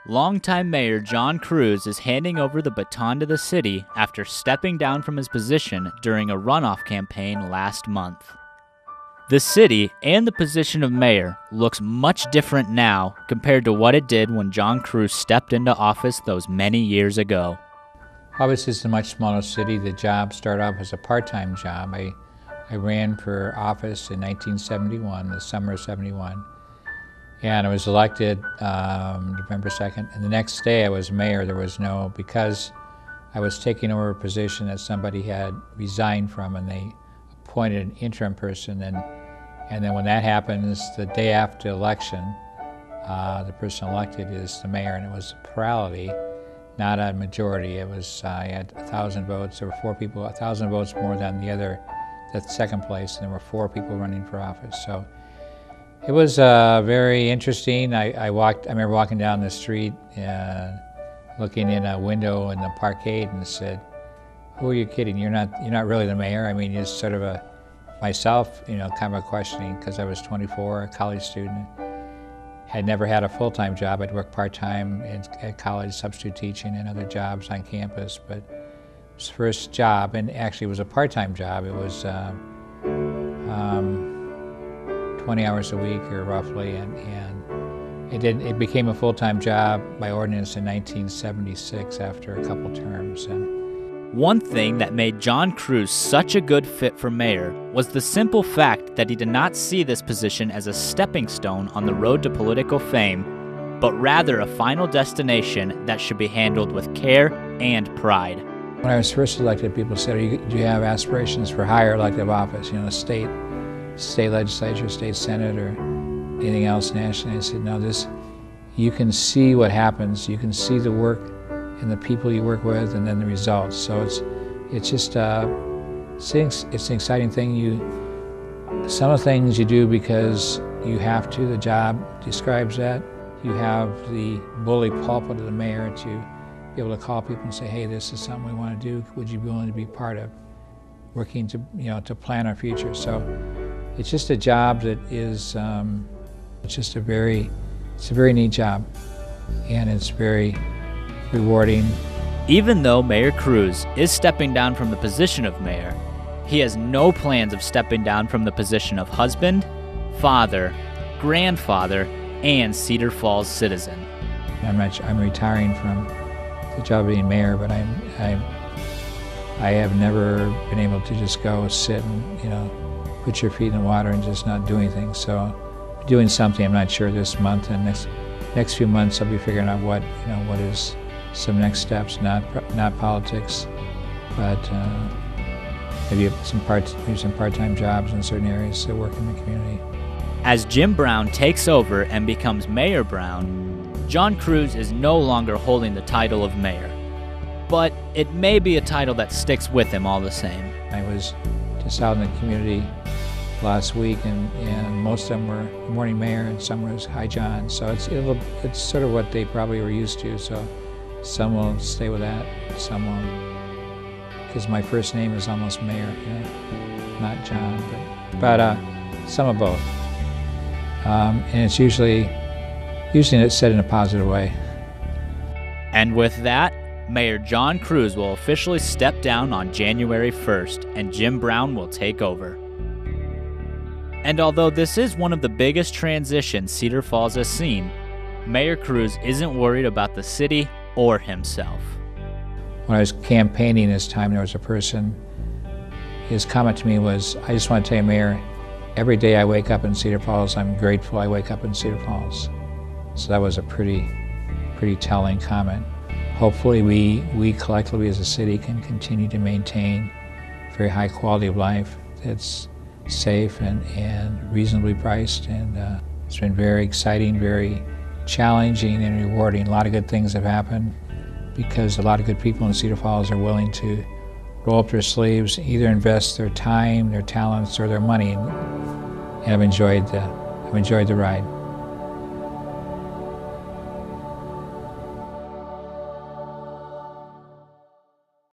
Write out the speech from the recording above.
Longtime Mayor John Cruz is handing over the baton to the city after stepping down from his position during a runoff campaign last month. The city and the position of mayor looks much different now compared to what it did when John Cruz stepped into office those many years ago. Obviously, it's a much smaller city. The job started off as a part-time job. I ran for office in 1971, the summer of '71. And I was elected November 2nd. And the next day I was mayor. There was because I was taking over a position that somebody had resigned from, and they appointed an interim person. And then when that happens, the day after the election, the person elected is the mayor, and it was a plurality, not a majority. It was, I had 1,000 votes. There were 4 people, 1,000 votes more than that second place, and there were 4 people running for office. So it was very interesting. I remember walking down the street and looking in a window in the parkade and said, "Who are you kidding? You're not really the mayor." I mean, it's sort of myself, kind of a questioning, because I was 24, a college student, had never had a full-time job. I'd worked part-time at college, substitute teaching, and other jobs on campus. But it was the first job, and actually it was a part-time job. It was 20 hours a week, or roughly, and it became a full-time job by ordinance in 1976 after a couple terms. One thing that made John Cruz such a good fit for mayor was the simple fact that he did not see this position as a stepping stone on the road to political fame, but rather a final destination that should be handled with care and pride. When I was first elected, people said, "Do you have aspirations for higher elective office, state legislature, state senate, or anything else nationally?" I said, "No, you can see what happens. You can see the work and the people you work with, and then the results." So it's just it's an exciting thing. Some of the things you do because you have to. The job describes that. You have the bully pulpit of the mayor to be able to call people and say, "Hey, this is something we want to do. Would you be willing to be part of working to plan our future?" So it's just a job that is it's a very neat job, and it's very rewarding. Even though Mayor Cruz is stepping down from the position of mayor, he has no plans of stepping down from the position of husband, father, grandfather, and Cedar Falls citizen. I'm retiring from the job of being mayor, but I have never been able to just go sit and put your feet in the water and just not do anything. So doing something. I'm not sure this month, and next few months I'll be figuring out what is some next steps, not politics, but maybe some part-time jobs in certain areas to work in the community. As Jim Brown takes over and becomes Mayor Brown, John Cruz is no longer holding the title of mayor, but it may be a title that sticks with him all the same. I was just out in the community last week, and most of them were morning mayor, and some was hi John. So it's sort of what they probably were used to. So some will stay with that, some won't, because my first name is almost Mayor, not John, but some of both. And it's usually it's said in a positive way. And with that, Mayor John Cruz will officially step down on January 1st, and Jim Brown will take over. And although this is one of the biggest transitions Cedar Falls has seen, Mayor Cruz isn't worried about the city or himself. When I was campaigning this time, there was a person, his comment to me was, "I just want to tell you, Mayor, every day I wake up in Cedar Falls, I'm grateful I wake up in Cedar Falls." So that was a pretty telling comment. Hopefully we collectively as a city can continue to maintain a very high quality of life that's safe and reasonably priced, and it's been very exciting, very challenging and rewarding. A lot of good things have happened because a lot of good people in Cedar Falls are willing to roll up their sleeves, either invest their time, their talents, or their money, and I've enjoyed the ride.